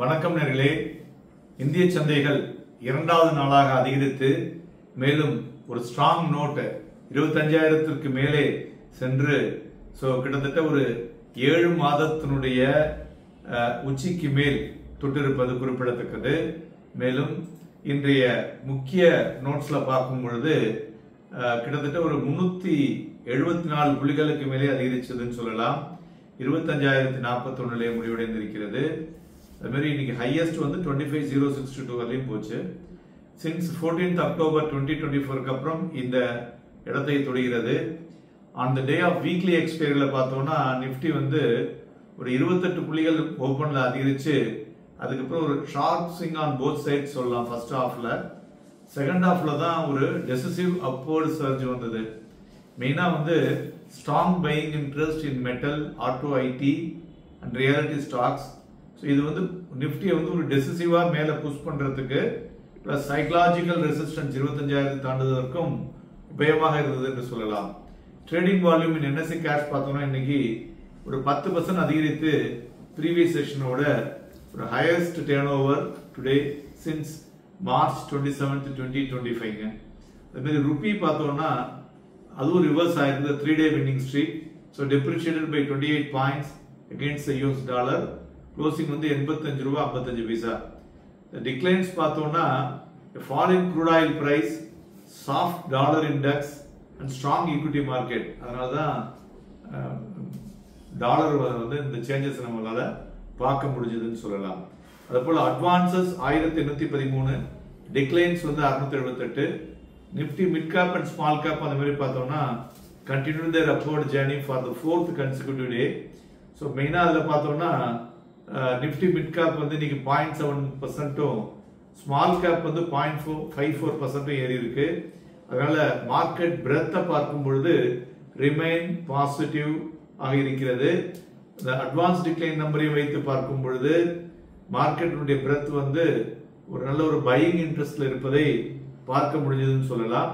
வணக்கம் நேயர்களே. இந்திய சந்தைகள் இரண்டாவது நாளாக அதிகரித்து மேலும் ஒரு ஸ்ட்ராங் நோட் 25,000க்கு மேலே சென்று கிட்டத்தட்ட ஒரு 7 மாதத்தினுடைய உச்சிக்கு மேல் தொட்டிருப்பது குறிப்பிடத்தக்கது. மேலும் இன்றைய முக்கிய நோட்ஸ்ல பார்க்கும் பொழுது கிட்டத்தட்ட ஒரு 374 புள்ளிகளுக்கு மேலே அதிகரிச்சதுன்னு சொல்லலாம். 25,041 முடிவடைந்திருக்கிறது. அது மாதிரி இன்னைக்கு ஹையஸ்ட் வந்து 25,062 வரையும் போச்சு. சின்ஸ் 14th October 2024 அப்புறம் இந்த இடத்தை தொடுகிறது. On the day of weekly எக்ஸ்பைரியில பார்த்தோம்னா நிப்டி வந்து ஒரு 28 புள்ளிகள் ஓபன்ல அதிகரிச்சு அதுக்கப்புறம் ஒரு sharp swing on both side சொல்லலாம். ஃபர்ஸ்ட் ஹாஃப்ல, செகண்ட் ஹாஃப்ல தான் ஒரு டெசிசிவ் அப்வர்ட் சர்ஜ் வந்தது. மெயினா வந்து strong buying interest in metal, auto, IT and realty stocks. இது வந்து நிப்டியை வந்து ஒரு டெசிசிவா மேல புஷ் பண்றதுக்கு பிளஸ் சைக்கலாஜிக்கல் ரெசிஸ்டன்ஸ் 25,000 தாண்டுவதற்கும் உபயோகமாக இருந்தது என்று சொல்லலாம். Trading volume in NSE cash பார்த்தோம்னா இன்னைக்கு ஒரு 10% அதிகரித்து ப்ரீவியஸ் செஷனோட ஒரு highest turnover today since March 27th 2025. அதே மாதிரி ருபி பார்த்தோம்னா அதுவும் ரிவர்ஸ் ஆயிருந்தது 3-day winning streak. depreciated by 28 points against the US dollar. Closing வந்து 85 ரூபாய் 55 பைசா. டிக்ளைன்ஸ் பார்த்தோம்னா fall in crude oil price, soft dollar index and strong equity market. அதனால தான் டாலர் வந்து இந்த சேஞ்சஸ் நம்மளால பார்க்க முடிஞ்சதுன்னு சொல்லலாம். அதுபோல அட்வான்சஸ் 1813, டிக்ளைன்ஸ் வந்து 678. Nifty mid cap and small cap அந்த மாதிரி பார்த்தோம்னா continue their upward journey for the 4th consecutive day. மெயினா அதில் பார்த்தோம்னா நிப்டி மிட் கேப் வந்து இன்னைக்கு 0.7%, ஸ்மால் கேப் வந்து 0.54% ஏறி இருக்கு. அதனால மார்க்கெட் பிரெத்தை பார்க்கும் பொழுது ரிமைன் பாசிட்டிவ் ஆக இருக்கிறது. அட்வான்ஸ் டிக்ளைன் நம்பரையும் வைத்து பார்க்கும் பொழுது மார்க்கெட்டுடைய பிரெத் வந்து ஒரு நல்ல ஒரு பையிங் இன்ட்ரெஸ்ட்ல இருப்பதை பார்க்க முடிஞ்சதுன்னு சொல்லலாம்.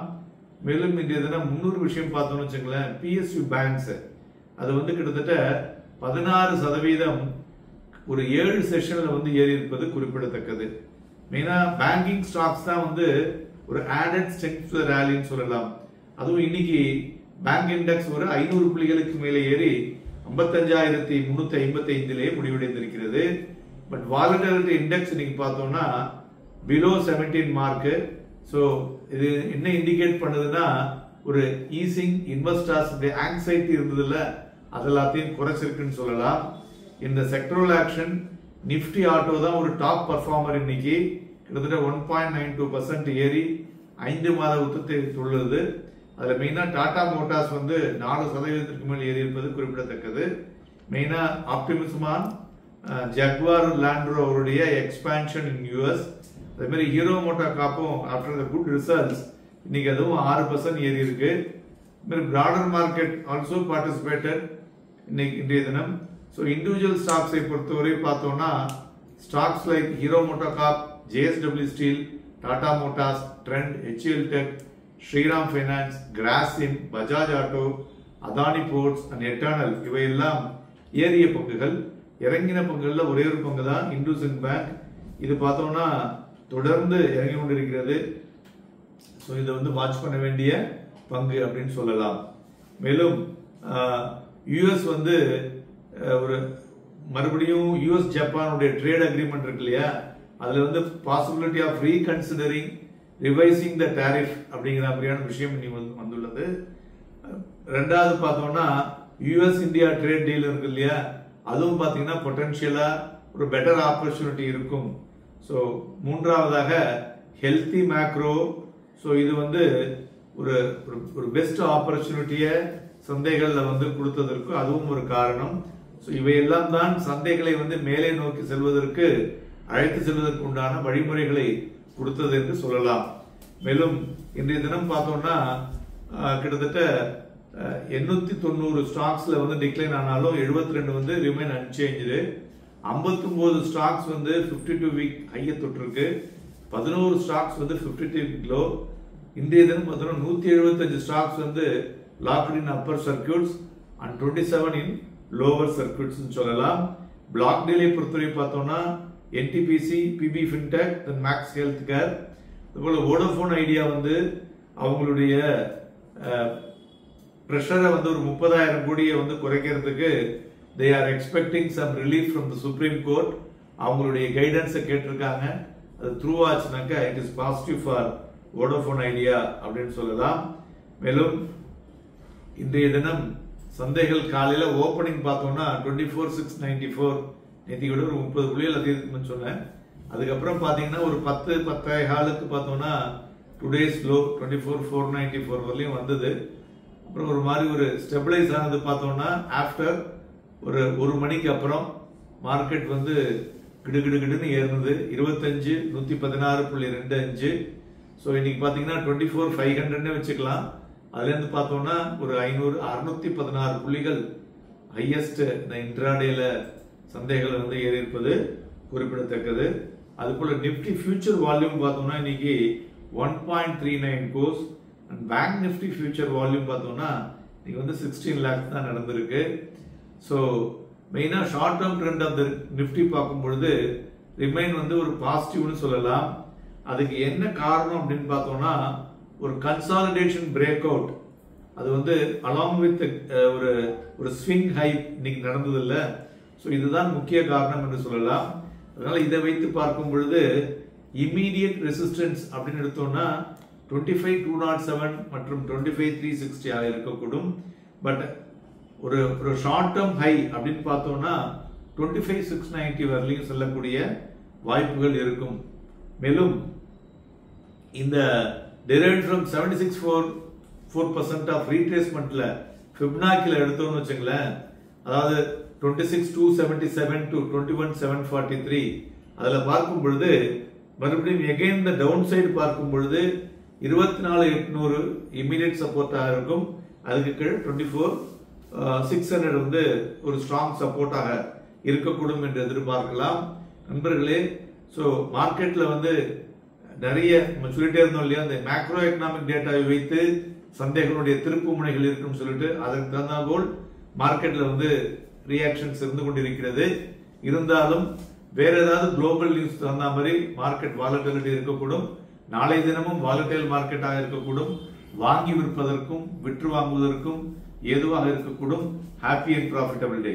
மேலும் இன்றைய தினம் 300 விஷயம் பார்த்தோம்னு வச்சுங்களேன். PSU பேங்க்ஸ் அது வந்து கிட்டத்தட்ட 16% ஒரு 7 செஷன்ல வந்து ஏறி இருப்பது குறிப்பிடத்தக்கது. மெயினா பேங்கிங் ஸ்டாக்ஸ் தான் வந்து ஒரு ஆடட் ஸ்ட்ரெங்த் டு தி ராலின்னு சொல்லலாம். அதுவும் இன்னைக்கு பேங்க் இண்டெக்ஸ் ஒரு 500 புள்ளிகளுக்கு மேலே ஏறி 55,355 முடிவடைந்திருக்கிறது. பட் வாலட்டிலிட்டி இண்டெக்ஸ் இன்னைக்கு பார்த்தோம்னா பிலோ 17 மார்க். இது என்ன இண்டிகேட் பண்ணுதுன்னா ஒரு ஈசிங் இன்வெஸ்டர்ஸ் ஆங்ஸைட்டி இருந்ததுல அதெல்லாத்தையும் குறைச்சிருக்குன்னு சொல்லலாம். இந்த செக்டரல் ஆக்ஷன் நிப்டி ஆட்டோ தான் ஒரு டாப் பர்ஃபார்மர். இன்னைக்கு கிட்டத்தட்ட 1.92% ஏறி 5 மாத உத்தத்தை உள்ளது. அதுல மெயினா டாடா மோட்டார்ஸ் வந்து 4% மேல் ஏறி இருப்பது குறிப்பிடத்தக்கது. மெயினா ஆப்டிமிசமான் ஜக்வார் லேண்ட் ரோவருடைய எக்ஸ்பான்ஷன் இன் US. அதே மாதிரி ஹீரோ மோட்டோ காப்பும் ஆஃப்டர் த குட் ரிசல்ட்ஸ் இன்னைக்கு அதுவும் 6% ஏறி இருக்கு. பிராடர் மார்க்கெட் ஆல்சோ பார்ட்டிசிபேட்டட் இன்றைய தினம். இண்டிவிஜுவல் ஸ்டாக்ஸை பொறுத்தவரை பார்த்தோம்னா stocks like Hero Moto Corp, JSW Steel, Tata Motors, Trent, HCL Tech, Shriram Finance, Grasim, Bajaj Auto, Adani Ports and Eternal இவையெல்லாம் ஏறிய பங்குகள். இறங்கின பங்குகள்ல ஒரே ஒரு பங்கு தான் இண்டஸ்இண்ட் பேங்க். இது பார்த்தோம்னா தொடர்ந்து இறங்கி கொண்டிருக்கிறது. இதை வந்து வாட்ச் பண்ண வேண்டிய பங்கு அப்படின்னு சொல்லலாம். மேலும் US வந்து ஒரு மறுபடியும் US ஜப்பானுடைய ட்ரேட் அக்ரிமெண்ட் இருக்கு இல்லையா, அதுல வந்து possibility of reconsidering revising the tariff அப்படிங்கிற மாதிரியான விஷயம் வந்துள்ளது. ரெண்டாவது பார்த்தோம்னா US இந்தியா ட்ரேட் டீல் இருக்கு இல்லையா, அதுவும் பார்த்தீங்கன்னா பொட்டன்ஷியலா ஒரு பெட்டர் ஆப்பர்ச்சுனிட்டி இருக்கும். மூன்றாவதாக ஹெல்தி மேக்ரோ. இது வந்து ஒரு பெஸ்ட் ஆப்பர்ச்சுனிட்டியை சந்தைகள்ல வந்து கொடுத்ததற்கு அதுவும் ஒரு காரணம். இவையெல்லாம் தான் சந்தைகளை வந்து மேலே நோக்கி செல்வதற்கு அழைத்து செல்வதற்கு உண்டான வழிமுறைகளை கொடுத்தது என்று சொல்லலாம். மேலும் இன்றைய தினம் பார்த்தோம்னா கிட்டத்தட்ட 890 ஸ்டாக்ஸ்ல வந்து டிக்ளைன் ஆனாலும் 72 வந்து ரிமைன் அன்சேஞ்சு. 59 ஸ்டாக்ஸ் வந்து 52 வீக் ஹையை தொட்டிருக்கு. 11 ஸ்டாக்ஸ் வந்து 52 வீக் லோ. இன்றைய தினம் பார்த்தோம்னா 175 ஸ்டாக்ஸ் வந்து locked in upper circuits and 27 in lower circuits சொல்லலாம். பிளாக் டீலை பொறுத்தவரை பார்த்தோம்னா NTPC, PB Fintech, then Max Health Care. அதுபோல் வோடஃபோன் ஐடியா வந்து அவங்களுடைய ப்ரெஷரை வந்து ஒரு 30,000 கோடியை வந்து குறைக்கிறதுக்கு they are expecting some relief from the Supreme Court. அவங்களுடைய கைடன்ஸை கேட்டிருக்காங்க. அது த்ரூ ஆச்சுனாக்கா it is positive for Vodafone Idea அப்படின்னு சொல்லலாம். மேலும் இன்றைய தினம் சந்தைகள் காலையில் ஓப்பனிங் பார்த்தோம்னா 24,694, நேற்று கூட ஒரு 30 புள்ளிகள் அதிகரிக்கும்னு சொன்னேன். அதுக்கப்புறம் பார்த்தீங்கன்னா ஒரு 10-10.15 பார்த்தோம்னா டுடேஸ் லோ 24,494 வரலையும் வந்தது. அப்புறம் ஒரு மாதிரி ஒரு ஸ்டெபிளைஸ் ஆனது பார்த்தோம்னா ஆஃப்டர் ஒரு மணிக்கு அப்புறம் மார்க்கெட் வந்து கிடுகிடுன்னு ஏறினது 25,116.25. ஸோ இன்னைக்கு பார்த்தீங்கன்னா 24,500 வச்சுக்கலாம். அதுலேருந்து பார்த்தோம்னா ஒரு 616 புள்ளிகள் ஹையஸ்ட் இந்த இன்ட்ராடேல சந்தைகள் வந்து ஏறி இருப்பது குறிப்பிடத்தக்கது. அதுபோல நிப்டி ஃபியூச்சர் வால்யூம் பார்த்தோம்னா இன்னைக்கு 1.39 crores and bank Nifty future volume பார்த்தோம்னா இன்னைக்கு வந்து 16 lakhs தான் நடந்திருக்கு. ஸோ மெயினாக short term trend of the Nifty பார்க்கும்பொழுது ரிமைன் வந்து ஒரு பாசிட்டிவ்னு சொல்லலாம். அதுக்கு என்ன காரணம் அப்படின்னு பார்த்தோம்னா ஒரு கன்சாலிடேஷன் பிரேக் அவுட், அது வந்து அலாங் வித் ஒரு ஸ்விங் ஹை இன்னைக்கு நடந்தது இல்லை. ஸோ இதுதான் முக்கிய காரணம் என்று சொல்லலாம். அதனால இதை வைத்து பார்க்கும் பொழுது இமீடியட் ரெசிஸ்டன்ஸ் அப்படின்னு எடுத்தோம்னா 25,207 மற்றும் 25,360 ஆக இருக்கக்கூடும். பட் ஒரு ஷார்ட் டேர்ம் ஹை அப்படின்னு பார்த்தோம்னா 25,690 வரலையும் செல்லக்கூடிய வாய்ப்புகள் இருக்கும். மேலும் இந்த derived from 76.4% ஆஃப் ரீட்ரேஸ்மெண்ட்ல ஃபிப்னாக்கில எடுத்தோம்னு வச்சுங்களேன், அதாவது 26,277 to 21,743 அதுல பார்க்கும் பொழுது மறுபடியும் எகைன் இந்த டவுன் சைடு பார்க்கும் பொழுது 24,800 இமீடியட் சப்போர்ட்டாக இருக்கும். அதுக்கு கீழே 24,600 வந்து ஒரு ஸ்ட்ராங் சப்போர்ட்டாக இருக்கக்கூடும் என்று எதிர்பார்க்கலாம். நண்பர்களே, ஸோ மார்க்கெட்ல வந்து நிறைய நம்ம சொல்லிட்டே இருந்தோம் இல்லையா, அந்த மேக்ரோ எக்கனாமிக் டேட்டாவை வைத்து சந்தைகளுடைய திருப்பு முனைகள் இருக்கும் சொல்லிட்டு அதற்கு தகுந்த போல் மார்க்கெட்ல வந்து ரியாக்ஷன்ஸ் இருந்து கொண்டிருக்கிறது. இருந்தாலும் வேற ஏதாவது குளோபல் நியூஸ் தகுந்த மாதிரி மார்க்கெட் வாலட்டிலிட்டி இருக்கக்கூடும். நாளை தினமும் வாலட்டைல் மார்க்கெட்டாக இருக்கக்கூடும். வாங்கி விற்பதற்கும் விற்று வாங்குவதற்கும் ஏதுவாக இருக்கக்கூடும். Happy and profitable day.